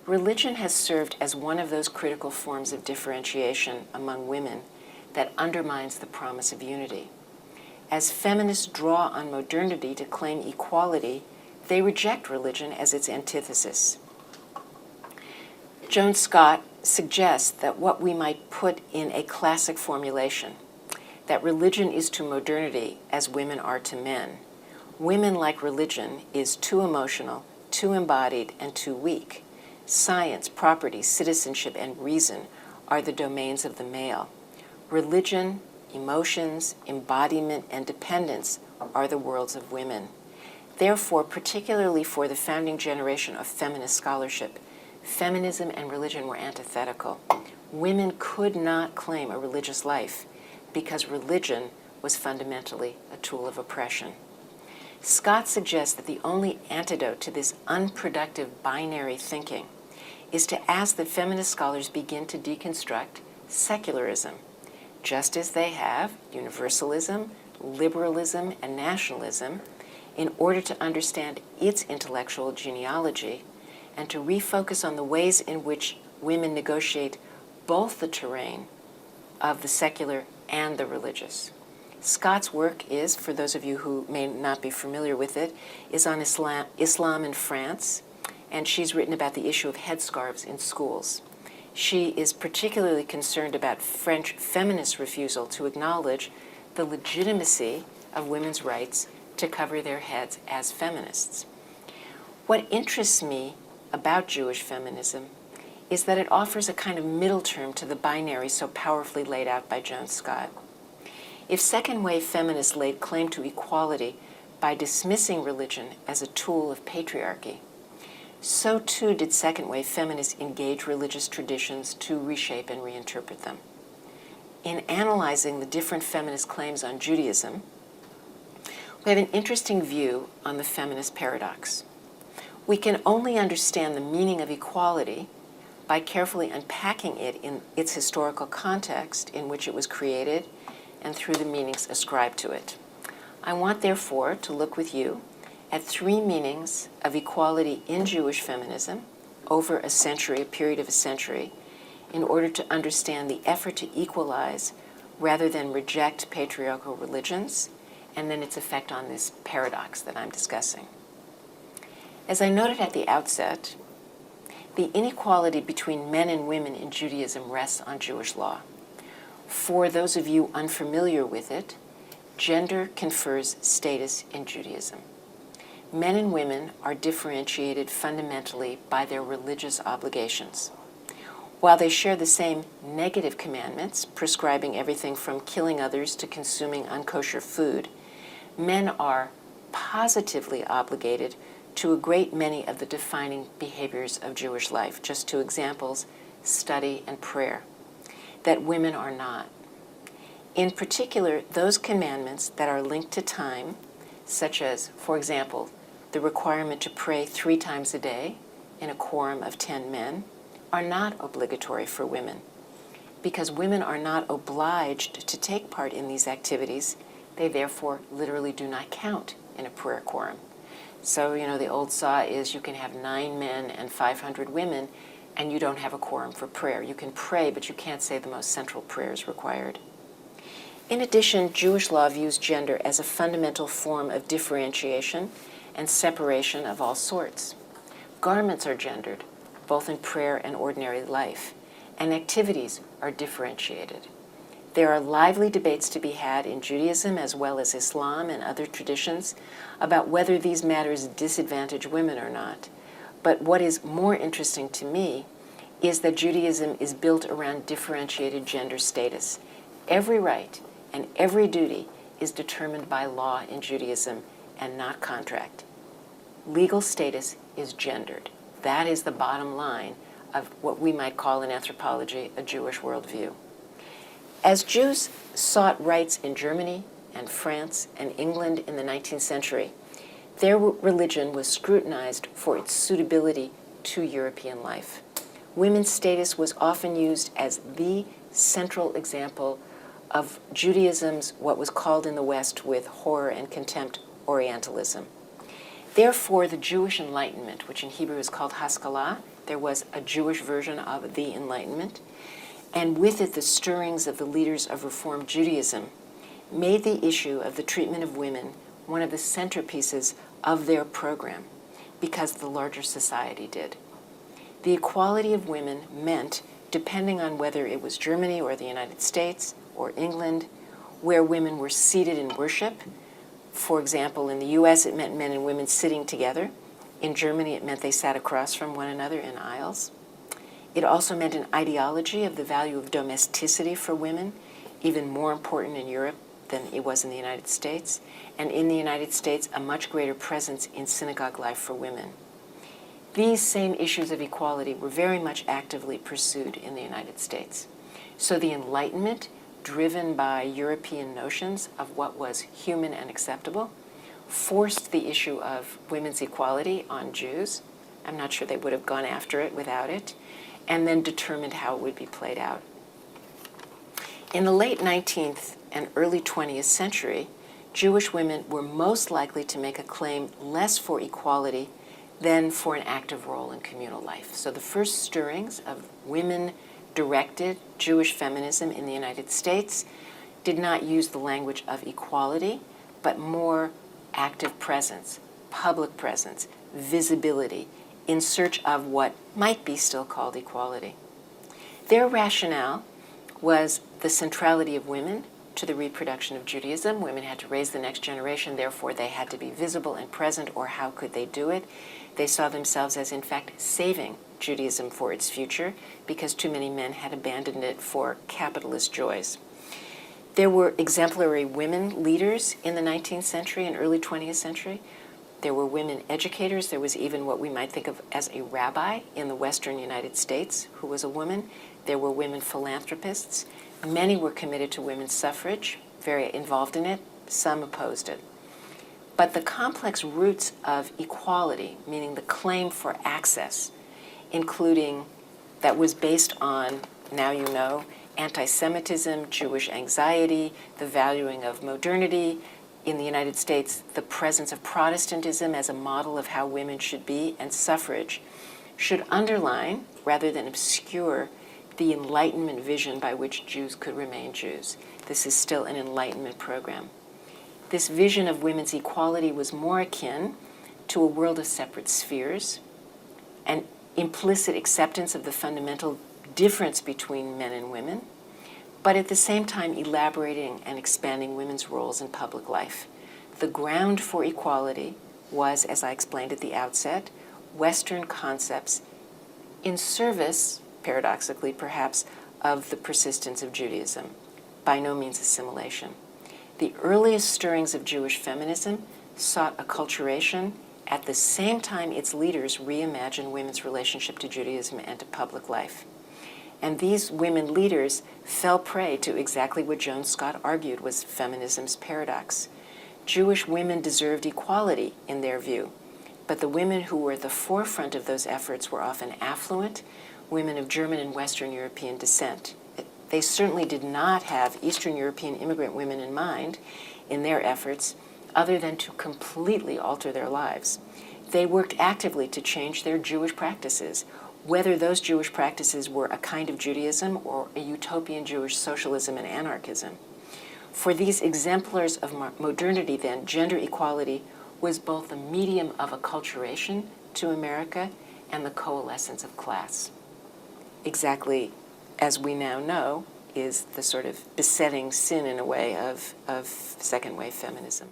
Religion has served as one of those critical forms of differentiation among women that undermines the promise of unity. As feminists draw on modernity to claim equality, they reject religion as its antithesis. Joan Scott suggests that what we might put in a classic formulation, that religion is to modernity as women are to men. Women, like religion, is too emotional, too embodied, and too weak. Science, property, citizenship, and reason are the domains of the male. Religion, emotions, embodiment, and dependence are the worlds of women. Therefore, particularly for the founding generation of feminist scholarship, feminism and religion were antithetical. Women could not claim a religious life because religion was fundamentally a tool of oppression. Scott suggests that the only antidote to this unproductive binary thinking is to ask that feminist scholars begin to deconstruct secularism, just as they have universalism, liberalism, and nationalism, in order to understand its intellectual genealogy and to refocus on the ways in which women negotiate both the terrain of the secular and the religious. Scott's work is, for those of you who may not be familiar with it, is on Islam in France, and she's written about the issue of headscarves in schools. She is particularly concerned about French feminists' refusal to acknowledge the legitimacy of women's rights to cover their heads as feminists. What interests me about Jewish feminism is that it offers a kind of middle term to the binary so powerfully laid out by Joan Scott. If second-wave feminists laid claim to equality by dismissing religion as a tool of patriarchy, so too did second-wave feminists engage religious traditions to reshape and reinterpret them. In analyzing the different feminist claims on Judaism, we have an interesting view on the feminist paradox. We can only understand the meaning of equality by carefully unpacking it in its historical context in which it was created and through the meanings ascribed to it. I want, therefore, to look with you at three meanings of equality in Jewish feminism over a century, a period of a century, in order to understand the effort to equalize rather than reject patriarchal religions, and then its effect on this paradox that I'm discussing. As I noted at the outset, the inequality between men and women in Judaism rests on Jewish law. For those of you unfamiliar with it, gender confers status in Judaism. Men and women are differentiated fundamentally by their religious obligations. While they share the same negative commandments, prescribing everything from killing others to consuming unkosher food, men are positively obligated to a great many of the defining behaviors of Jewish life. Just two examples, study and prayer, that women are not. In particular, those commandments that are linked to time, such as, for example, the requirement to pray 3 times a day in a quorum of 10 men, are not obligatory for women. Because women are not obliged to take part in these activities, they therefore literally do not count in a prayer quorum. So, the old saw is you can have 9 men and 500 women, and you don't have a quorum for prayer. You can pray, but you can't say the most central prayers required. In addition, Jewish law views gender as a fundamental form of differentiation and separation of all sorts. Garments are gendered, both in prayer and ordinary life, and activities are differentiated. There are lively debates to be had in Judaism as well as Islam and other traditions about whether these matters disadvantage women or not. But what is more interesting to me is that Judaism is built around differentiated gender status. Every right and every duty is determined by law in Judaism and not contract. Legal status is gendered. That is the bottom line of what we might call in anthropology a Jewish worldview. As Jews sought rights in Germany and France and England in the 19th century, their religion was scrutinized for its suitability to European life. Women's status was often used as the central example of Judaism's, what was called in the West with horror and contempt, Orientalism. Therefore, the Jewish Enlightenment, which in Hebrew is called Haskalah, there was a Jewish version of the Enlightenment, and with it the stirrings of the leaders of Reform Judaism, made the issue of the treatment of women one of the centerpieces of their program, because the larger society did. The equality of women meant, depending on whether it was Germany or the United States or England, where women were seated in worship. For example, in the US it meant men and women sitting together. In Germany it meant they sat across from one another in aisles. It also meant an ideology of the value of domesticity for women, even more important in Europe than it was in the United States. And in the United States, a much greater presence in synagogue life for women. These same issues of equality were very much actively pursued in the United States. So the Enlightenment, driven by European notions of what was human and acceptable, forced the issue of women's equality on Jews. I'm not sure they would have gone after it without it, and then determined how it would be played out. In the late 19th and early 20th century, Jewish women were most likely to make a claim less for equality than for an active role in communal life. So the first stirrings of women-directed Jewish feminism in the United States did not use the language of equality, but more active presence, public presence, visibility, in search of what might be still called equality. Their rationale was the centrality of women to the reproduction of Judaism. Women had to raise the next generation, therefore they had to be visible and present, or how could they do it? They saw themselves as, in fact, saving Judaism for its future because too many men had abandoned it for capitalist joys. There were exemplary women leaders in the 19th century and early 20th century. There were women educators. There was even what we might think of as a rabbi in the Western United States who was a woman. There were women philanthropists. Many were committed to women's suffrage, very involved in it. Some opposed it. But the complex roots of equality, meaning the claim for access, including that was based on, now you know, anti-Semitism, Jewish anxiety, the valuing of modernity. In the United States, the presence of Protestantism as a model of how women should be, and suffrage, should underline, rather than obscure, the Enlightenment vision by which Jews could remain Jews. This is still an Enlightenment program. This vision of women's equality was more akin to a world of separate spheres, an implicit acceptance of the fundamental difference between men and women, but at the same time elaborating and expanding women's roles in public life. The ground for equality was, as I explained at the outset, Western concepts in service, paradoxically perhaps, of the persistence of Judaism, by no means assimilation. The earliest stirrings of Jewish feminism sought acculturation. At the same time, its leaders reimagined women's relationship to Judaism and to public life. And these women leaders fell prey to exactly what Joan Scott argued was feminism's paradox. Jewish women deserved equality in their view, but the women who were at the forefront of those efforts were often affluent, women of German and Western European descent. They certainly did not have Eastern European immigrant women in mind in their efforts, other than to completely alter their lives. They worked actively to change their Jewish practices, whether those Jewish practices were a kind of Judaism or a utopian Jewish socialism and anarchism. For these exemplars of modernity, then, gender equality was both the medium of acculturation to America and the coalescence of class. Exactly as we now know is the sort of besetting sin, in a way, of second-wave feminism.